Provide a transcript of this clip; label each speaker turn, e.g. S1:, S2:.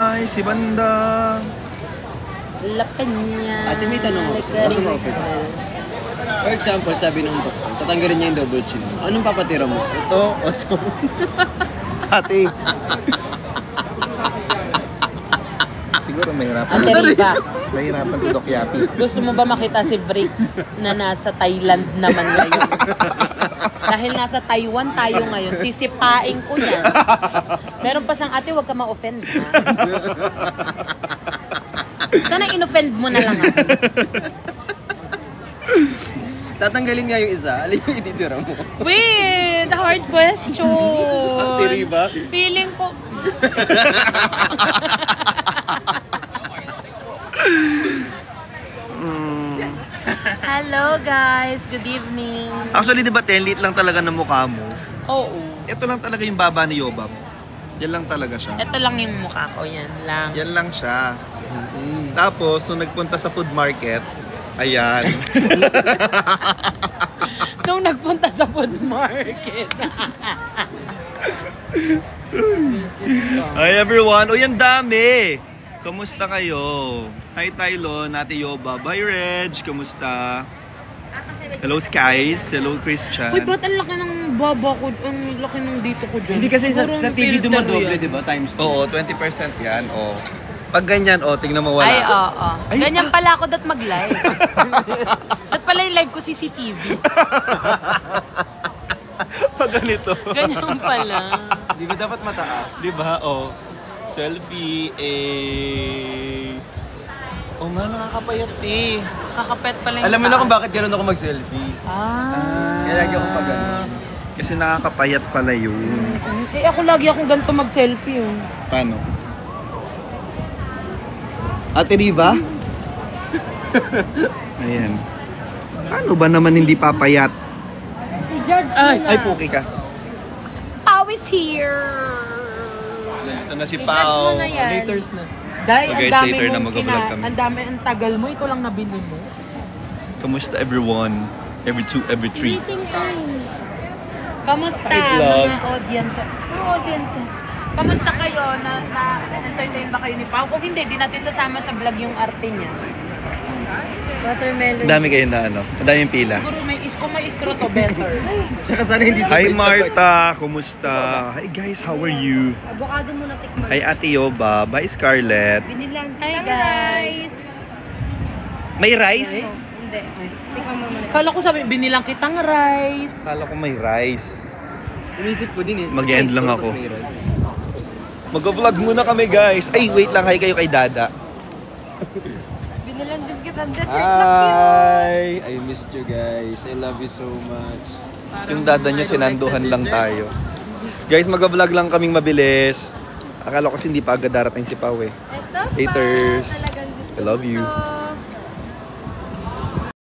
S1: Ay, si Banda.
S2: Lapin niya.
S3: Ate, may tanong ako sa'yo. Ano ba offer? For example, sabi ng doktor, tatanggalin niya yung double chin. Anong papatira mo? Ito o ito?
S1: Ate. Siguro mahirapan.
S2: Ate Riva,
S1: Mahirapan si Doc Yapi.
S2: gusto mo ba makita si Bricks na nasa Thailand naman ngayon? Dahil nasa Taiwan tayo ngayon, sisipain ko yan. Meron pa siyang, ate, huwag ka ma-offend, ha? Sana in-offend mo na lang ako.
S3: Tatanggalin nga yung isa. Alin yung ititira mo?
S2: Wait, hard question.
S1: Ate Riva.
S2: Feeling ko... Hello guys, good evening.
S1: Actually, di ba 10 lit lang talaga ng mukha mo?
S2: Oo.
S1: Ito lang talaga yung baba ni Yobab. Yan lang talaga siya.
S2: Ito lang yung mukha ko, yan lang.
S1: Yan lang siya. Tapos, nung nagpunta sa food market, ayan.
S2: Nung nagpunta sa food market.
S1: Hi everyone! O yan dami! Kamusta kayo? Hi Tylon, Ate Yobab. Hi Reg, kamusta? Hello Skies, hello Christian.
S2: Uy, ba't ang laki ng baba ko? Ang laki ng dito ko dyan?
S3: Hindi kasi sa
S2: Siguro
S3: TV
S2: filter
S3: dumadoble,
S2: yan.
S3: di ba? Times 2.
S1: Oo, 20% yan. Oh. Pag ganyan, tingnan mo wala.
S2: Ay, oo.
S1: Ay,
S2: Ganyan pala ako dat mag-live. Dat pala yung live ko CCTV.
S1: Pag ganito.
S2: Ganyan pala.
S3: Hindi ba dapat mataas?
S1: Di ba? Oh. Selfie, Oh nga, nakakapayat eh.
S2: Kakapet pala yung
S3: Alam mo na kung
S2: taas.
S3: bakit gano'n ako mag-selfie.
S2: Ah.
S3: Kaya lagi ako pag gano'n.
S1: Kasi nakakapayat pala yun.
S2: Eh, ako lagi akong ganito mag-selfie. Oh.
S1: Paano? Ate Riva? Ayan. Paano ba naman hindi papayat?
S2: I-judge mo na.
S1: Ay, puki ka.
S2: Always here.
S1: Ito na si
S2: I-judge
S1: Pao.
S2: mo na yan.
S3: Laters na.
S2: Dahil
S1: So guys,
S2: ang dami
S1: later na
S2: mong
S1: mag-vlog kami.
S2: ang dami, ang tagal mo, ito lang nabili mo.
S1: Kamusta everyone? Every 2, every 3.
S4: Greeting time.
S2: Kamusta
S1: Hi, vlog.
S2: mga audiences? Kamusta kayo? Na-entertain ba kayo ni Pao? Kung hindi, di natin sasama sa vlog yung arte niya.
S4: Watermelon.
S1: Dami kayo na ano. Madaming pila.
S2: Siguro kung may istro to, better.
S3: Tsaka sana hindi
S1: Hi
S3: sabay-sabay.
S1: Marta, kumusta? Hi guys, how are you?
S4: Avocado muna tikman.
S1: Hi Ate Yoba, bye Scarlett.
S4: Binilang
S2: Hi,
S4: kitang
S2: guys.
S4: rice.
S1: May rice?
S4: Hindi. Tikman mo muna.
S2: Kala ko sabi, binilang kitang rice.
S1: Kala ko may rice.
S3: Inisip ko din eh.
S1: Mag-end lang
S3: Tapos
S1: ako.
S3: may rice.
S1: Mag-vlog muna kami guys. Ay, wait lang. Hi kayo kay Dada.
S4: Binilang din kita. Dessert lang yun.
S3: Hi! I missed you guys. I love you so much.
S1: Yung Dada niya, sinanduhan lang tayo. Guys, mag-vlog lang kaming mabilis. Akala ko kasi hindi pa agad darating si Pao eh.
S4: Ito
S1: Haters.
S4: pa. Talagang gusto
S1: I love you.
S4: ko to.